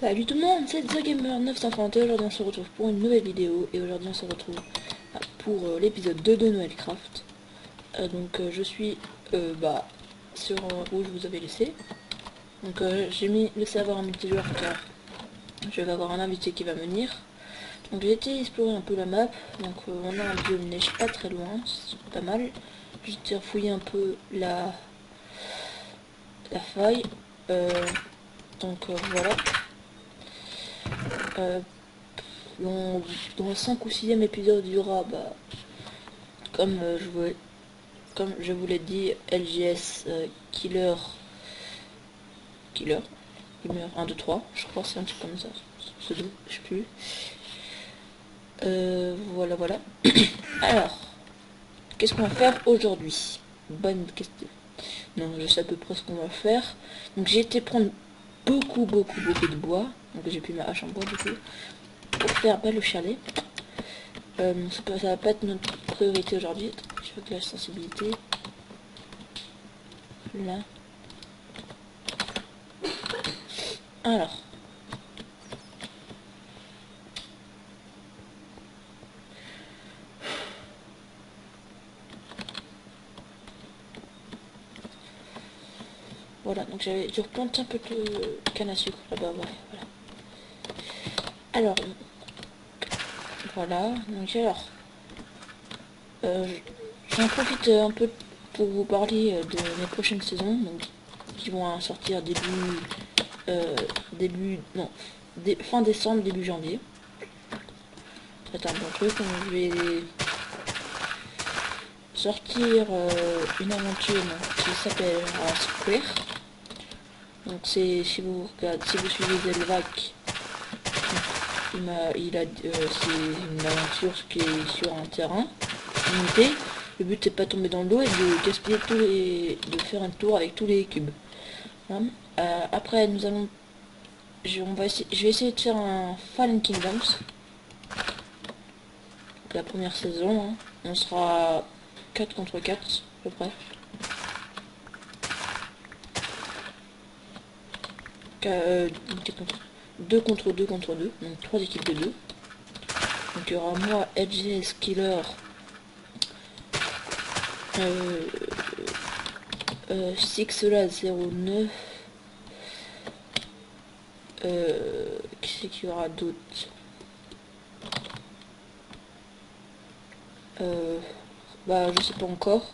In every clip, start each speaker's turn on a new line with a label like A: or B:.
A: Salut tout le monde, c'est TheGamer951. Aujourd'hui on se retrouve pour une nouvelle vidéo. Et aujourd'hui on se retrouve pour l'épisode 2 de Noëlcraft. Je suis sur où je vous avais laissé. J'ai mis le serveur en multijoueur car je vais avoir un invité qui va venir. Donc j'ai été explorer un peu la map. On a un biome neige pas très loin, c'est pas mal. J'ai été fouiller un peu la faille. Voilà. Dans le 5 ou 6e épisode, il y aura, comme je vous l'ai dit, LGS Killer, il meurt 1, 2, 3, je crois, c'est un truc comme ça, pseudo, je sais plus. Voilà. Alors, qu'est-ce qu'on va faire aujourd'hui? Bonne question. Non, je sais à peu près ce qu'on va faire. Donc j'ai été prendre beaucoup de bois. Donc j'ai pris ma hache en bois du coup pour faire le chalet. Ça va pas être notre priorité aujourd'hui. Je veux que la sensibilité là. Alors, voilà, donc j'avais dû replanter un peu de canne à sucre là-bas, ouais, voilà. Alors, voilà, j'en profite un peu pour vous parler de mes prochaines saisons, donc qui vont sortir fin décembre, début janvier. C'est un bon truc, donc je vais sortir une aventure qui s'appelle Square. Donc c'est si vous suivez Zelvac, c'est une aventure qui est sur un terrain limité. Le but c'est pas de tomber dans l'eau et de gaspiller de faire un tour avec tous les cubes. Voilà. Après je vais essayer de faire un Fallen Kingdoms. La première saison, hein. On sera 4 contre 4 à peu près. 2 contre 2 contre 2, donc 3 équipes de 2. Donc il y aura moi, LGS Killer, Sixla 09, qui c'est qu'il y aura d'autres? Je sais pas encore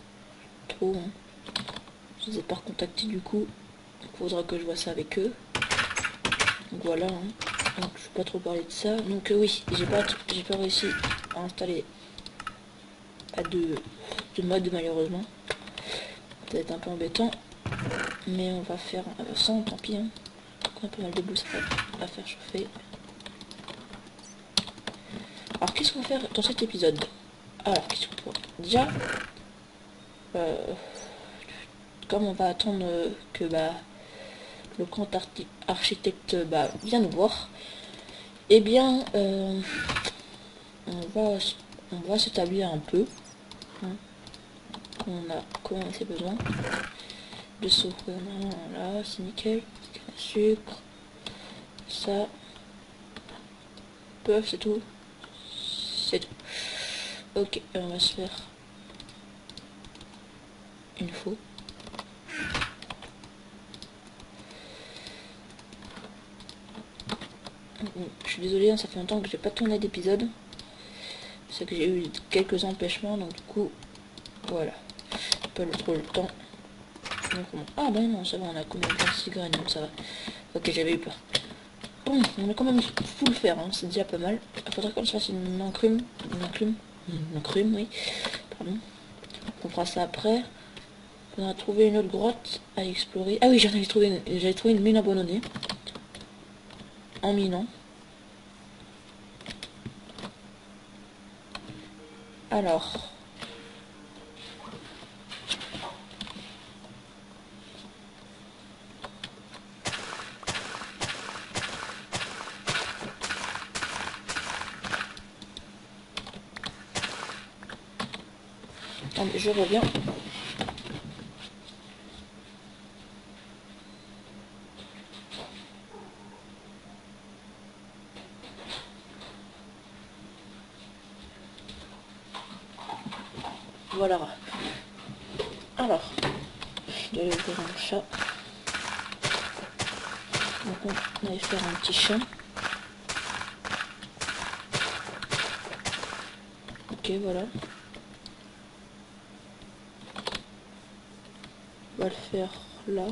A: trop, hein. Je les ai pas recontactés du coup, donc faudra que je vois ça avec eux. Donc voilà, hein. Donc je vais pas trop parler de ça. Donc oui, j'ai pas réussi à installer à deux modes malheureusement. Ça va être un peu embêtant, mais on va faire sans, tant pis, hein. On a pas mal de boue à faire chauffer. Alors qu'est-ce qu'on va faire dans cet épisode? Alors qu'est-ce qu'on peut déjà, comme on va attendre que le grand architecte vienne nous voir, eh bien on va s'établir un peu, hein. On a quoi ses besoins de soufre, là c'est nickel, sucre, ça, peuf, c'est tout. Ok, on va se faire une faux. Je suis désolée, hein, ça fait longtemps que j'ai pas tourné d'épisode. C'est que j'ai eu quelques empêchements, donc du coup, voilà. Pas trop le temps. Ah ben non, ça va, on a combien de 26 graines, donc ça va. Ok, j'avais eu peur. Bon, on a quand même full faire, hein, c'est déjà pas mal. Il faudrait qu'on se fasse une enclume, oui, pardon. On fera ça après. On a trouvé une autre grotte à explorer. Ah oui, j'avais trouvé une mine abandonnée. En minant. Alors. Attendez, je reviens. voilà. Alors, je dois aller ouvrir un chat. Donc on allait faire un petit chat. Ok, voilà. On va le faire là.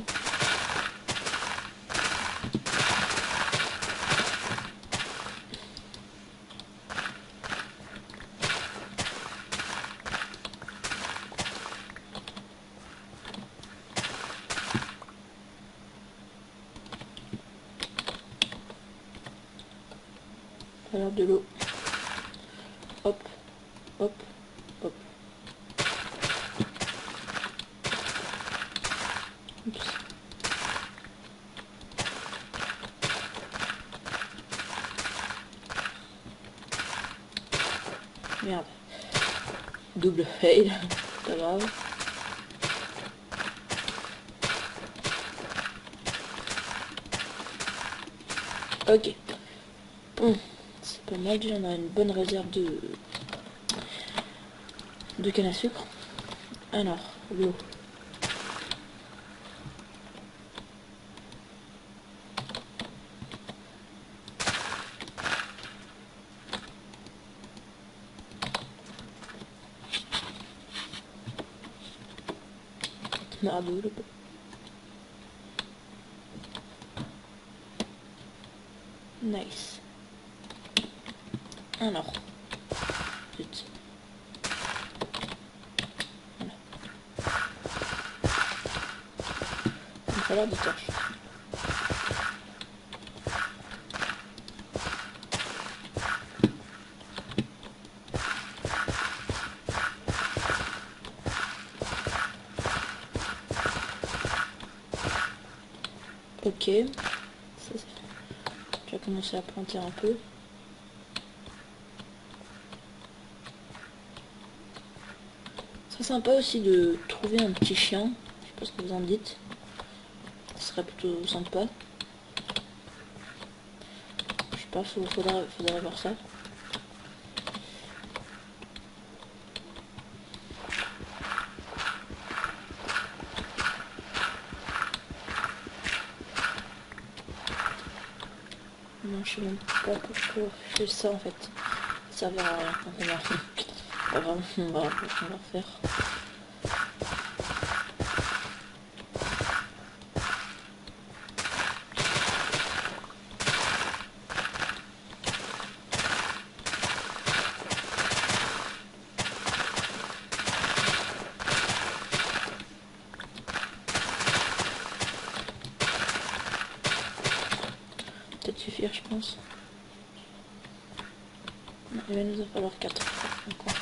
A: Alors de l'eau. Hop, hop, hop. Oups. Merde. Double fail. Pas grave. Ok. Bon, c'est pas mal, déjà on a une bonne réserve de canne à sucre. Alors, l'eau. Merde, l'eau. Nice. Alors. Zut. Voilà. Il va falloir des torches. Ok. Ça, je vais commencer à planter un peu. C'est sympa aussi de trouver un petit chien. Je sais pas ce que vous en dites. Ce serait plutôt sympa. Je sais pas, faudrait voir ça. Non, je sais même pas pourquoi je fais ça en fait. Ça servira à rien. Pas vraiment, on va refaire. Peut-être suffire, je pense. Non, il va nous en falloir 4 encore.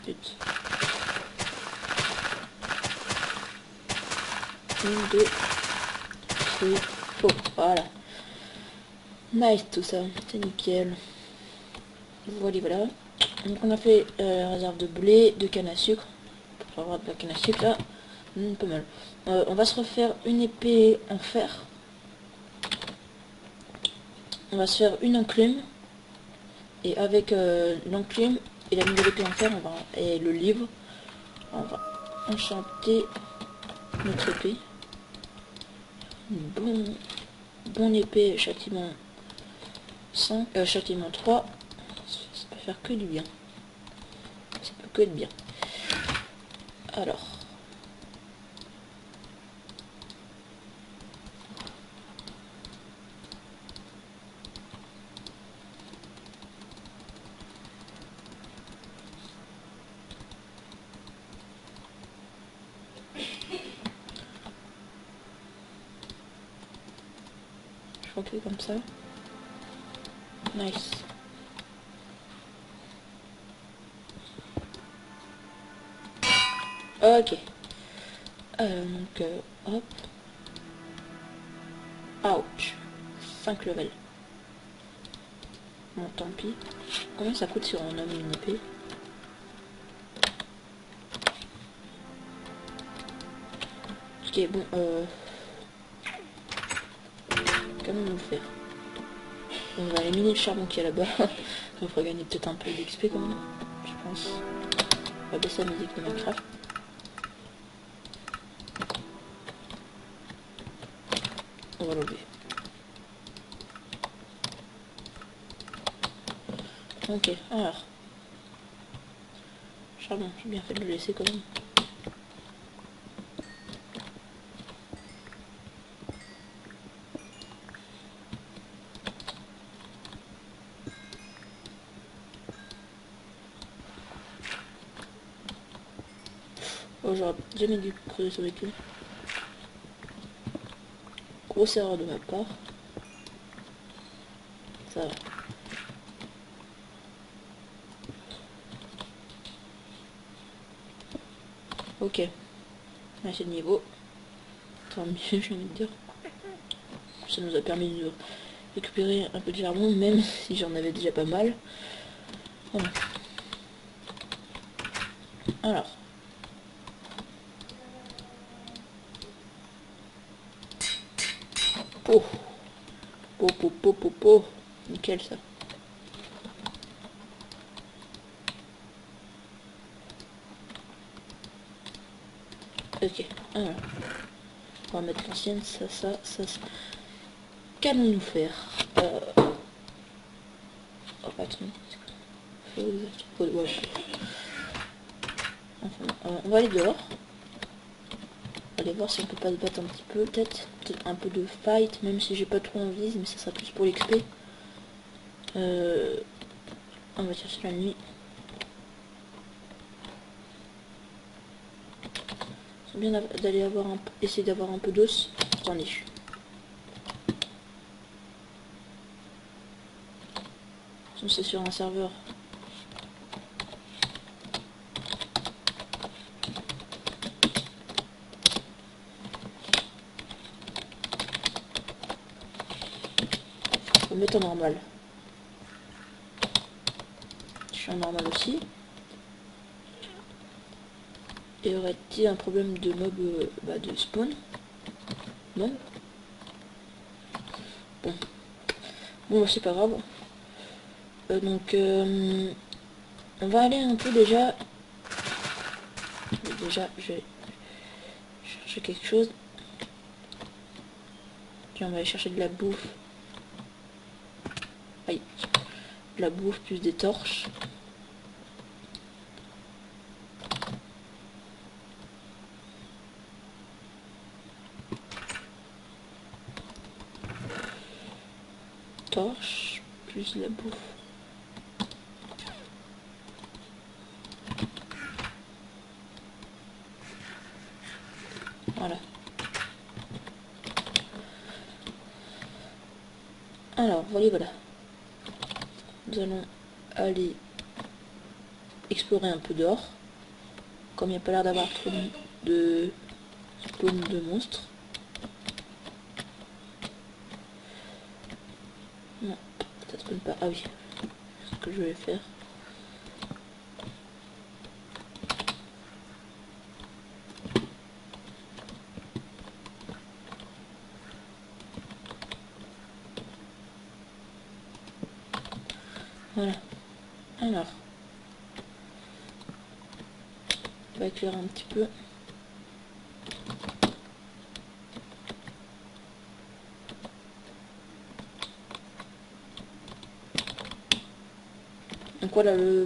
A: Zut. 1, 2, 3, 4. Voilà. Nice tout ça, c'est nickel. Voilà, voilà. Donc on a fait réserve de blé, de canne à sucre. Pour avoir de la canne à sucre là. Pas mal. On va se refaire une épée en fer. On va se faire une enclume. Et avec l'enclume et la nouvelle épée en fer, et le livre, on va enchanter notre épée. Une bonne épée châtiment 5, châtiment 3. Ça peut faire que du bien. Ça peut que être bien. Alors. Je crois que c'est comme ça. Nice. Ok. Donc, hop. Ouch. 5 levels. Bon, tant pis. Combien ça coûte si on nomme une épée? Ok, bon, qu'allons-nous faire? On va éliminer le charbon qui est là-bas. Ça nous fera gagner peut-être un peu d'XP quand même, je pense. On va baisser la musique de Minecraft. On va l'enlever. Ok, alors. Charbon, j'ai bien fait de le laisser quand même. Oh, j'aurais jamais dû creuser sur les pieds. Grosse erreur de ma part. Ça va. Ok. Assez de niveau. Tant mieux, j'ai envie de dire. Ça nous a permis de récupérer un peu de charbon, même si j'en avais déjà pas mal. Voilà. Alors. Oh. Po. Nickel ça. Ok. Alors. On va mettre l'ancienne, ça. Qu'allons-nous faire Oh patron. Ouais. Enfin, on va aller dehors. On va aller voir si on peut pas se battre un petit peu, peut-être un peu de fight, même si j'ai pas trop envie, mais ça sera plus pour l'XP. On va chercher la nuit. C'est bien d'aller essayer d'avoir un peu d'os. Attendez. C'est sur un serveur. Faut mettre en normal. Je suis en normal aussi. Et aurait-il un problème de mob de spawn? Non. Bon, c'est pas grave. Donc on va aller un peu déjà. Déjà, je vais chercher quelque chose. Tiens, on va aller chercher de la bouffe. Aïe. De la bouffe plus des torches. Torches plus de la bouffe. Voilà. Alors, voilà. Nous allons aller explorer un peu dehors. Comme il n'y a pas l'air d'avoir trop de spawn de monstres. Non, ça spawn pas. Ah oui, c'est ce que je vais faire. Voilà. Alors, on va éclairer un petit peu. Donc voilà le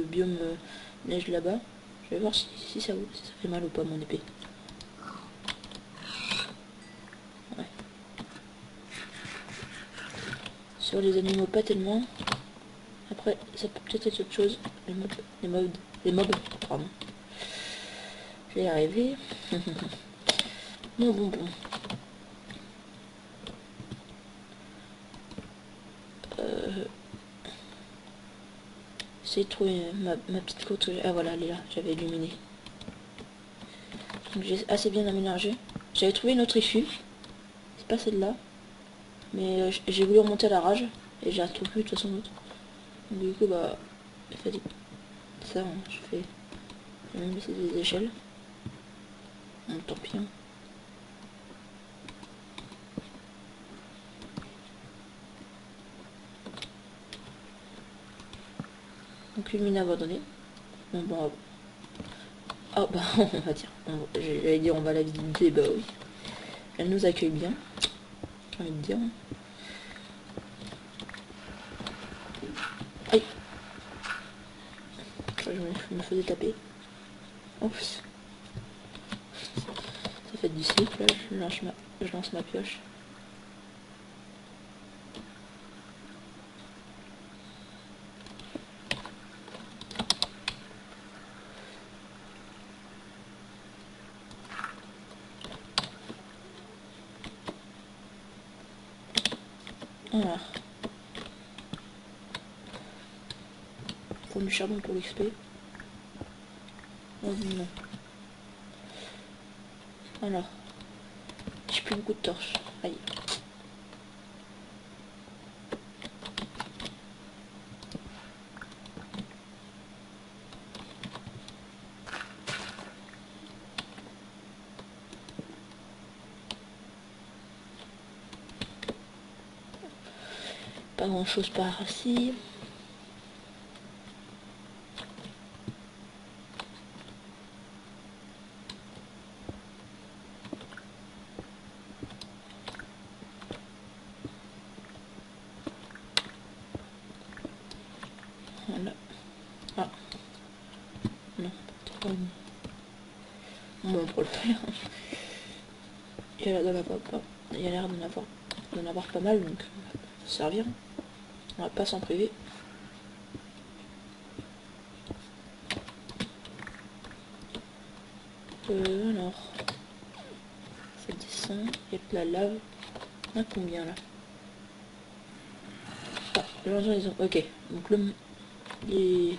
A: biome neige là-bas. Je vais voir si ça fait mal ou pas mon épée. Ouais. Sur les animaux pas tellement. Après ça peut peut-être être autre chose. Les mobs, pardon. Je vais y arriver. Bon. J'essaie de trouver ma petite côte. Ah voilà, elle est là, j'avais illuminé. Donc j'ai assez bien aménagé. J'avais trouvé une autre issue. C'est pas celle-là. Mais j'ai voulu remonter à la rage. Et j'ai retrouvé plus de toute façon l'autre. Du coup bah il fallait ça, hein, je vais même laisser des échelles. Bon, tant pis. Hein. aucune mine abandonnée. Bon, bon, oh bah on va dire, j'allais dire on va la visiter, bah oui. Elle nous accueille bien, j'ai envie de dire. Aïe. Je me faisais taper. Oups. Ça fait du slip là, je lance ma pioche. Voilà. Faut du charbon pour l'XP. Oh non. Alors. J'ai plus beaucoup de torches. Aïe. Pas grand chose par ici. Voilà. Ah. Non, pas trop. Bon, pour le faire. Il y a l'air d'en avoir pas mal, donc ça servir. On va pas s'en priver. Alors, ça descend, il y a de la lave. On a combien là? Ah, ils ont... Ok, donc les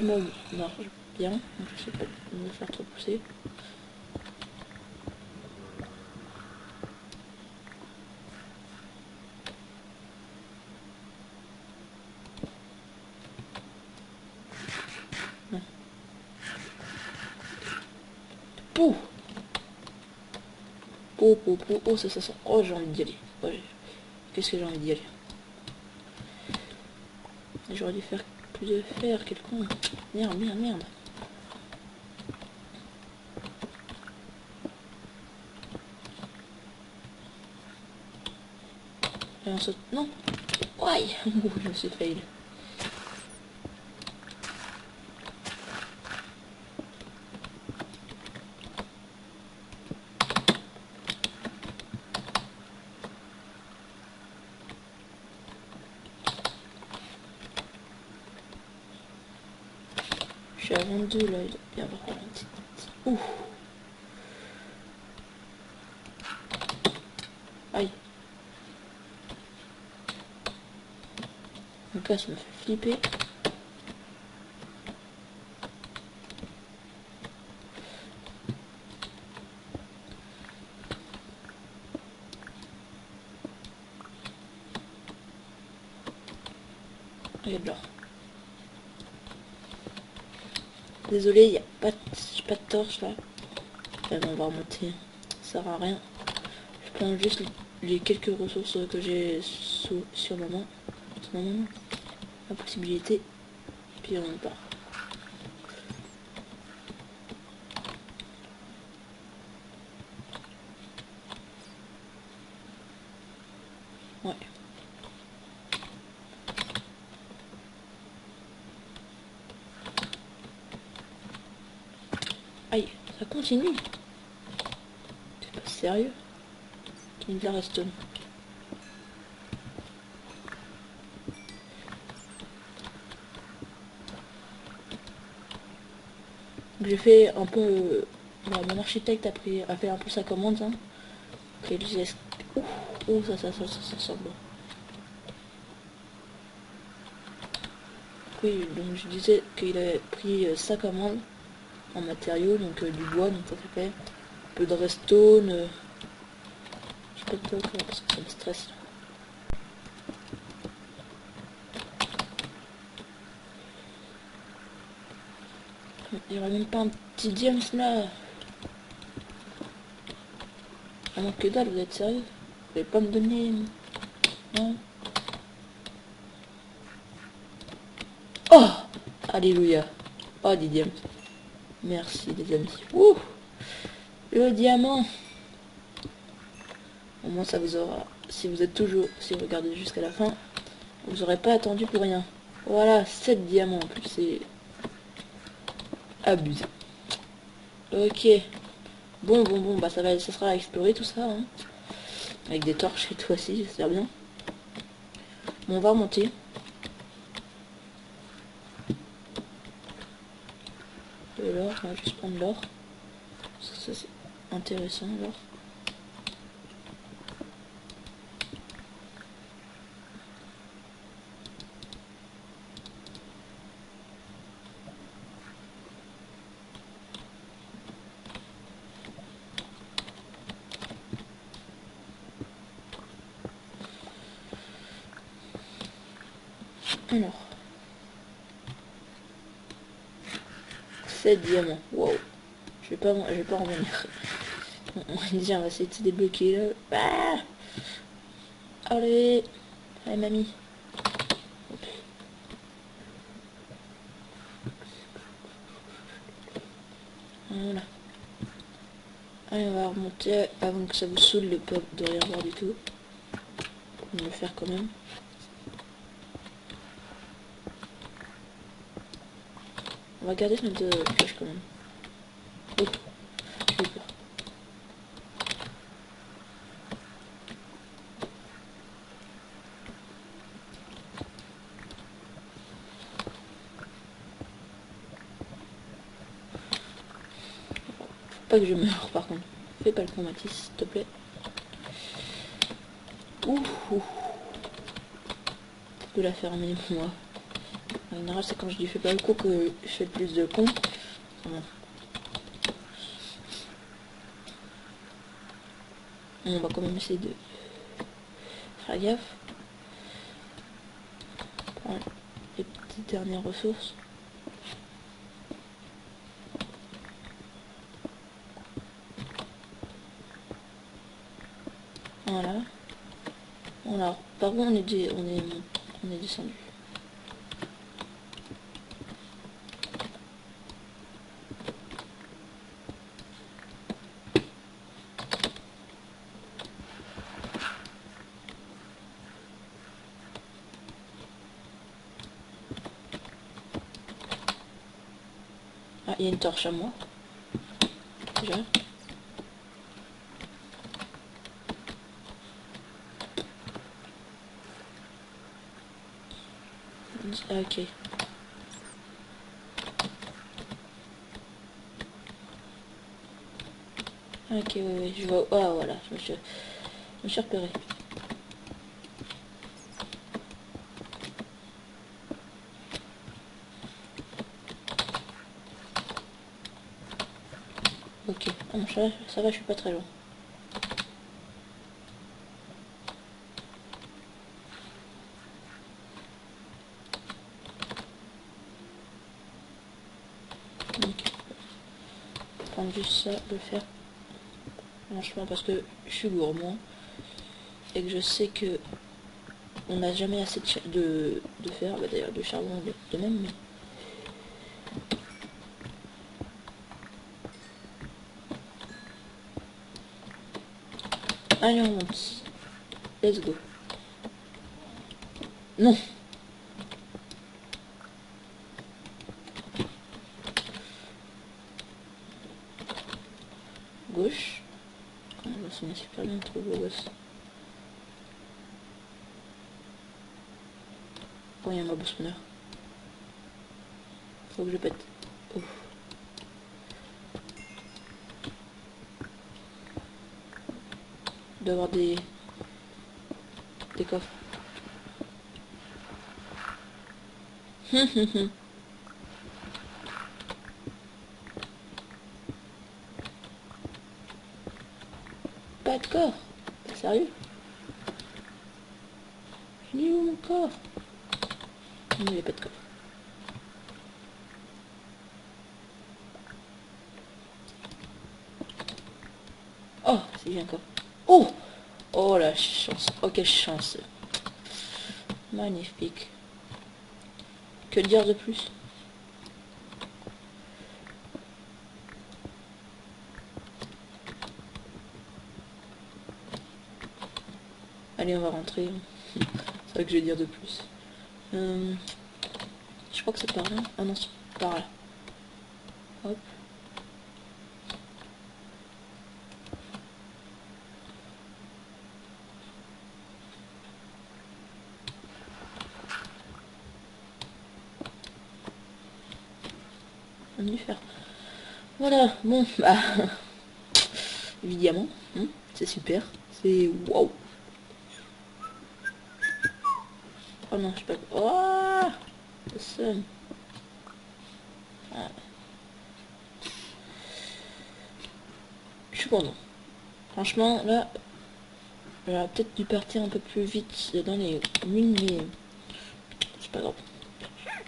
A: mobs marchent bien, donc je sais pas me faire trop pousser. Non. Pouh! Oh, oh, oh, oh, ça sent. Oh, j'ai envie d'y aller. Ouais. Qu'est-ce que j'ai envie d'y aller? J'aurais dû faire plus de fer, quel con. Merde, merde, merde. Et on saute. Non! Ouais! Je me suis fail. Je suis à 22 là, il doit bien avoir ralenti. Ouh! Aïe! Donc là, ça me fait flipper. Il y a de l'or. Désolé, il n'y a pas de torche là. On va remonter. Ça sert à rien. Je prends juste les quelques ressources que j'ai sur le moment. En ce moment, la possibilité. Puis on part. Ouais. Aïe, ça continue. C'est pas sérieux. Qui me la reste. J'ai fait un peu. Mon architecte a fait un peu sa commande. Hein. Ouh, ça sent bon. Oui, donc je disais qu'il avait pris sa commande en matériaux, donc du bois, donc ça fait un peu de redstone. Je sais pas de quoi, parce que ça me stresse. Il n'y aurait même pas un petit James là. Ah non, que dalle, vous êtes sérieux? Vous allez pas me donner... Non. Oh! Alléluia. Oh, des diamants. Merci les amis. Ouh, le diamant. Au moins ça vous aura, si vous regardez jusqu'à la fin, vous aurez pas attendu pour rien. Voilà, 7 diamants en plus, c'est abusé. Ok. Bon, bah ça sera à explorer tout ça, hein. Avec des torches cette fois-ci, j'espère bien. Bon, on va remonter. De l'or, on va juste prendre l'or. Ça c'est intéressant, l'or. Alors. 7 diamants. Wow. Je vais pas revenir. Déjà, on va essayer de se débloquer là. Ah, allez. Allez, mamie. Hop. Voilà. Allez, on va remonter avant que ça vous saoule le peuple de rien voir du tout. On va le faire quand même. On va garder notre flèche quand même. Oh, j'ai eu peur. Faut pas que je meure par contre. Fais pas le chromatis, s'il te plaît. Ouh. Tu peux la fermer, moi. En général, c'est quand je dis fais pas le coup que je fais le plus de cons. Voilà. On va quand même essayer de faire gaffe. Prendre les petites dernières ressources. Voilà. Voilà. Par contre, on est descendu. Ah, il y a une torche à moi. Déjà. Ok. Ok, oui, je vois. Ah, voilà, je me suis repéré. Ok. Ah, non, ça va, je suis pas très loin. Ok. Prendre juste ça, le faire. Franchement, parce que je suis gourmand et que je sais que on n'a jamais assez de fer, bah, d'ailleurs de charbon de même, mais allez, on monte. Let's go. Non. Gauche. On va sonner super bien, trop beau gosse. Oh, il y a un mob spawner. Faut que je pète. Ouf. Il doit y avoir des coffres. Pas de corps. Sérieux? Il est où mon corps? Non, il n'y a pas de coffre. Oh, c'est bien encore. Oh! Oh la chance. Oh, quelle chance. Magnifique. Que dire de plus? Allez, on va rentrer. C'est vrai que je vais dire de plus. Je crois que c'est par là. Ah non, c'est par là. Hop. On va y faire. Voilà, bon, bah... évidemment, hein, c'est super. C'est... Waouh. Oh non, je sais pas... Oh, awesome. Ah. Je suis content. Franchement, là... J'aurais peut-être dû partir un peu plus vite dans les mines, mais... C'est pas grave.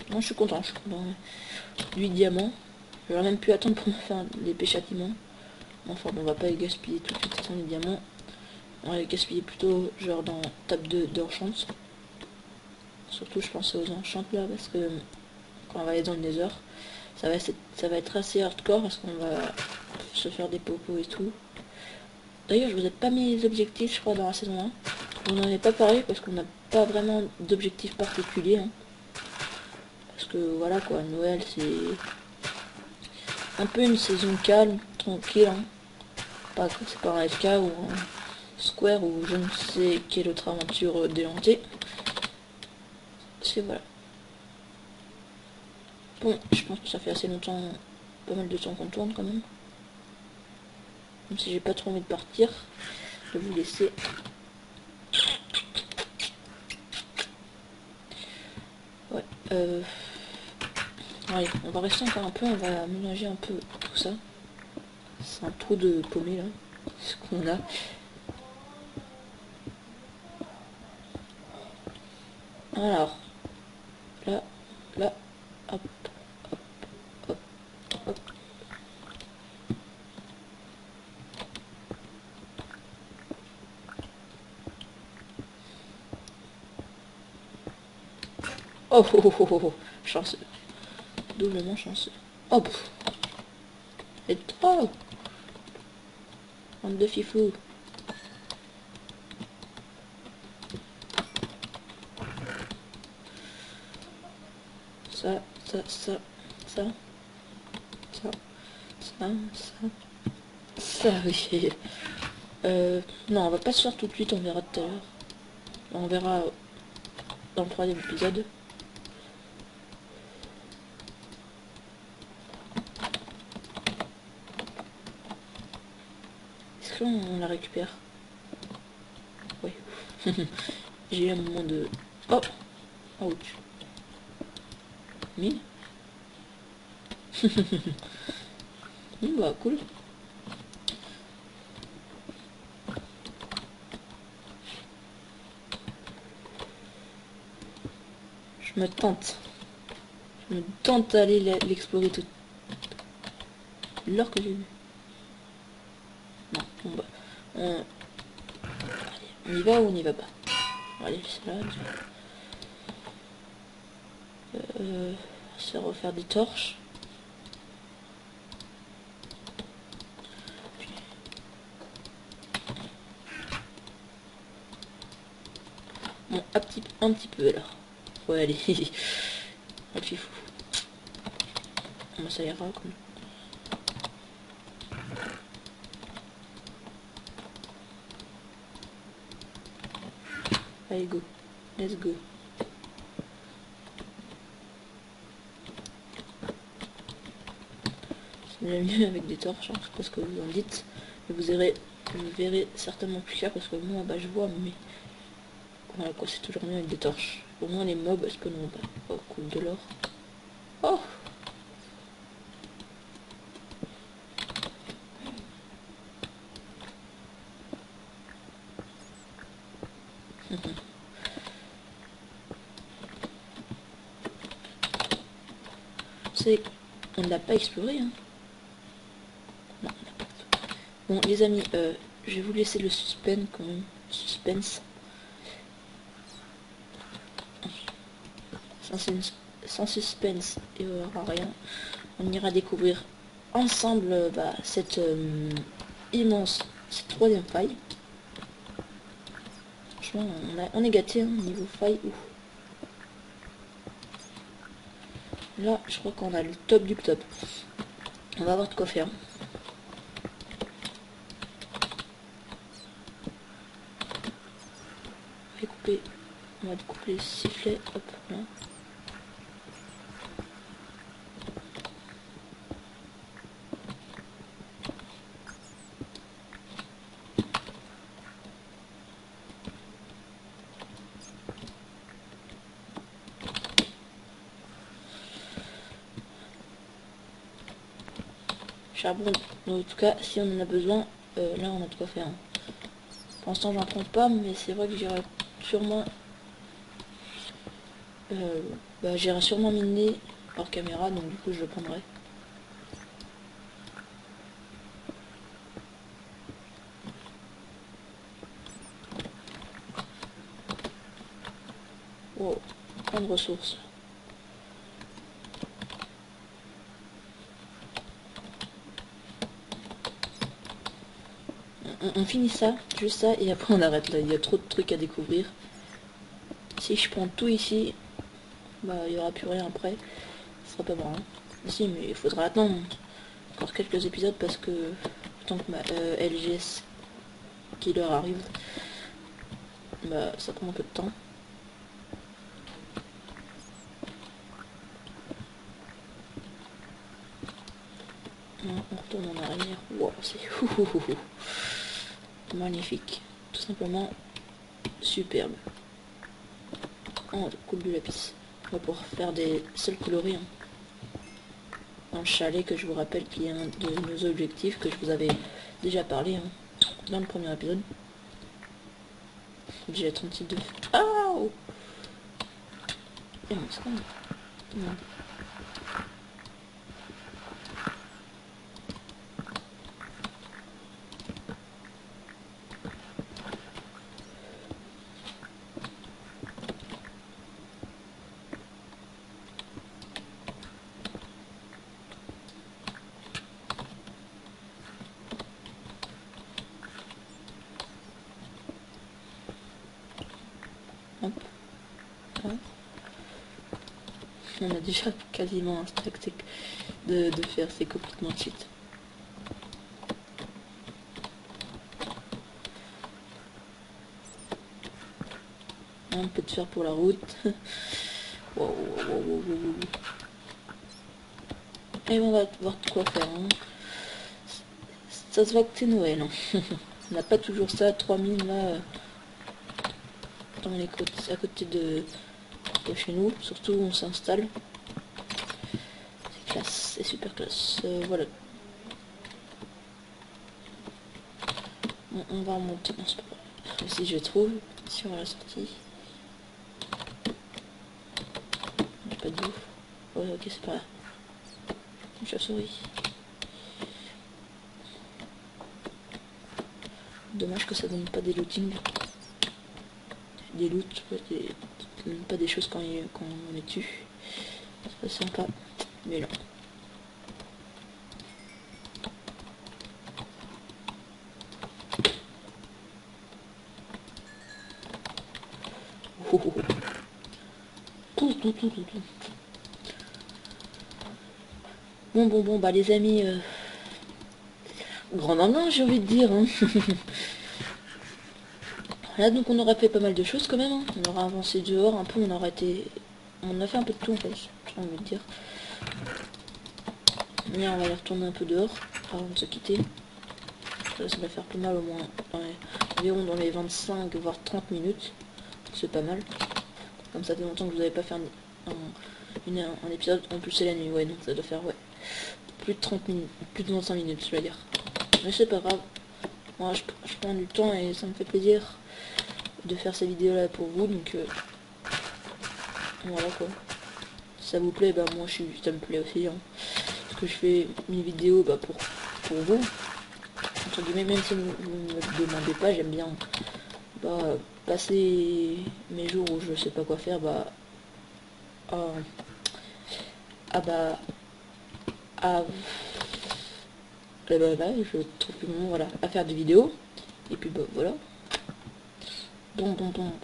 A: Non, je suis content, je suis content. Du diamant. J'aurais même pu attendre pour me faire les pêchâtiments. Enfin, bon, on va pas les gaspiller tout de suite sans les diamants. On va les gaspiller plutôt genre dans table d'enchant. Surtout je pense aux enchants là parce que quand on va aller dans le nether, ça va être assez hardcore parce qu'on va se faire des popos et tout. D'ailleurs je vous ai pas mis les objectifs je crois dans la saison 1. On n'en est pas parlé parce qu'on n'a pas vraiment d'objectifs particuliers. Hein. Parce que voilà quoi, Noël c'est un peu une saison calme, tranquille. Hein. C'est pas un FK ou un Square ou je ne sais quelle autre aventure déjantée. C'est voilà. Bon, je pense que ça fait assez longtemps, pas mal de temps qu'on tourne quand même. Même si j'ai pas trop envie de partir, je vais vous laisser. Ouais, allez, on va rester encore un peu, on va mélanger un peu tout ça. C'est un trou de paumé là, ce qu'on a. Alors, là, là, hop, hop, hop, hop. Oh, oh, oh, oh, oh, chanceux. Doublement chanceux. Hop. Et trop. Bande de fifou. Ça, ça, ça, ça, ça, ça, ça, oui. Non, on va pas se faire tout de suite, on verra tout à l'heure. On verra dans le troisième épisode. Est-ce qu'on la récupère? Oui. J'ai eu un moment de... Oh! Ouch. Mais... bah cool. Je me tente. Je me tente d'aller l'explorer tout. L'or que j'ai vu. Non, bon bah. On y va ou on n'y va pas? Allez, c'est là. Ça va refaire des torches. Bon, un petit peu alors. Ouais, allez. On fait fou. Bon, ça ira comme. Allez, go. Let's go. C'est bien mieux avec des torches, hein, je sais pas ce que vous en dites. Mais vous verrez certainement plus clair parce que moi, bah, je vois, mais voilà quoi, c'est toujours mieux avec des torches. Au moins les mobs spawnent pas. Oh, cool, de l'or. Oh! C'est... On ne l'a pas exploré, hein. Non, on l'a pas exploré. Bon, les amis, je vais vous laisser le suspense quand même. Suspense. Sans suspense, il n'y aura rien. On ira découvrir ensemble bah, cette immense, cette troisième faille. Je franchement, on est gâté, hein, niveau faille. Ouf. Là, je crois qu'on a le top du top. On va avoir de quoi faire. On va découper les sifflets. Hop, là. Charbon, en tout cas, si on en a besoin, là on a de quoi faire. Hein. Pour l'instant, j'en prends pas, mais c'est vrai que j'irai sûrement miner hors caméra, donc du coup, je le prendrai. Wow, plein de ressources. On finit ça, juste ça, et après on arrête là, il y a trop de trucs à découvrir. Si je prends tout ici, bah il n'y aura plus rien après, ce sera pas marrant. Si, mais il faudra attendre encore quelques épisodes parce que tant que ma LGS Killer arrive, bah ça prend un peu de temps. On retourne en arrière. Wow, c'est magnifique. Tout simplement superbe. Oh, coupe du lapis. On va pouvoir faire des sols colorés. Hein. Dans le chalet, que je vous rappelle qu'il y a un de nos objectifs que je vous avais déjà parlé hein, dans le premier épisode. J'ai 36 de... Ah oh. Et mon spawn. Non. Hop. Hop. On a déjà quasiment un stack de faire, c'est complètement cheat. Un peu de fer pour la route. Wow, wow, wow, wow. Et on va voir quoi faire. Hein. Ça se voit que c'est Noël. Hein. On n'a pas toujours ça, 3000 là. Dans les côtés, à côté de chez nous, surtout où on s'installe. C'est classe, c'est super classe. Voilà. On va remonter. Non, c'est pas grave. Si je trouve, si on a la sortie. J'ai pas de ouf. Ouais, ok, c'est pas là. Une chauve-souris. Dommage que ça donne pas des lootings. Des loots, pas des choses quand on les tue. C'est pas sympa. Mais là. Oh, oh, oh. Tout. Bon, bah les amis, grand maman, j'ai envie de dire. Hein. Là, donc on aura fait pas mal de choses quand même. Hein. On aura avancé dehors un peu, on a fait un peu de tout en fait, j'ai envie de dire. Mais on va aller retourner un peu dehors avant de se quitter. Ça va faire pas mal au moins, environ dans les 25 voire 30 minutes. C'est pas mal. Comme ça fait longtemps que vous n'avez pas fait un épisode. En plus c'est la nuit, ouais, donc ça doit faire ouais plus de 30 minutes, plus de 25 minutes je vais dire. Mais c'est pas grave. Moi je prends du temps et ça me fait plaisir de faire ces vidéos là pour vous, donc voilà quoi. Si ça vous plaît, bah moi ça me plaît aussi. Hein. Parce que je fais mes vidéos bah, pour vous. Entre guillemets, même si vous ne me demandez pas, j'aime bien bah, passer mes jours où je sais pas quoi faire, bah je trouve plus mon nom, voilà, à faire des vidéos. Et puis bah voilà. Donc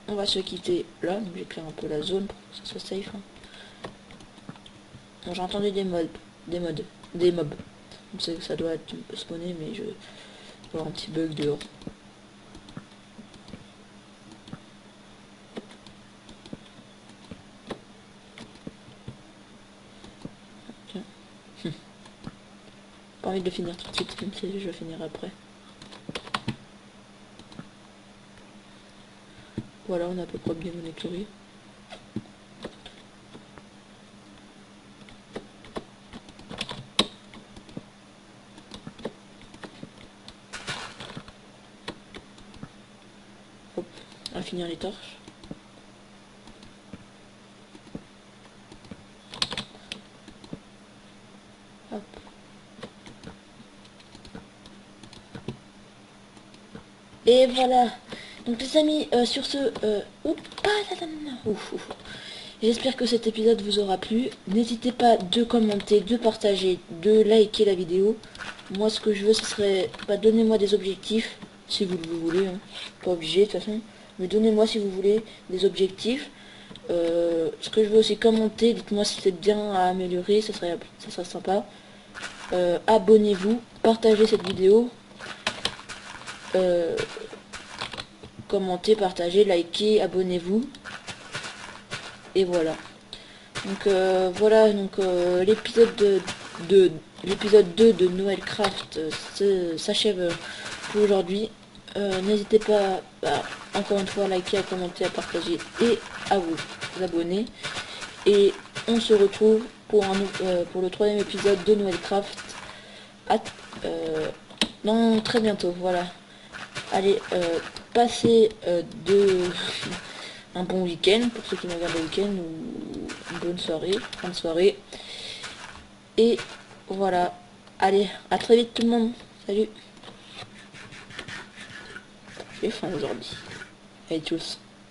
A: on va se quitter là. Donc j'éclaire un peu la zone pour que ça soit safe. Hein. Bon, j'ai entendu des mobs. Donc ça doit être spawné, mais je vois un petit bug dehors. Tiens. Pas envie de le finir tout de suite, même si je vais finir après. Voilà, on a à peu près bien mon écurie. Hop, on va finir les torches. Hop. Et voilà. Donc les amis, sur ce... J'espère que cet épisode vous aura plu. N'hésitez pas de commenter, de partager, de liker la vidéo. Moi, ce que je veux, ce serait... donnez-moi des objectifs, si vous le voulez. Hein. Pas obligé, de toute façon. Mais donnez-moi, si vous voulez, des objectifs. Ce que je veux aussi, commenter. Dites-moi si c'est bien à améliorer. Ça serait sympa. Abonnez-vous. Partagez cette vidéo. Commentez, partagez, likez, abonnez-vous. Et voilà. Donc voilà, donc l'épisode l'épisode 2 de Noëlcraft s'achève pour aujourd'hui. N'hésitez pas encore une fois à liker, à commenter, à partager et à vous abonner. Et on se retrouve pour le 3e épisode de Noëlcraft dans très bientôt. Voilà. Allez, passez un bon week-end pour ceux qui me regardent le week-end, ou une bonne soirée, fin de soirée. Et voilà. Allez, à très vite tout le monde. Salut. J'ai faim aujourd'hui. Allez tous.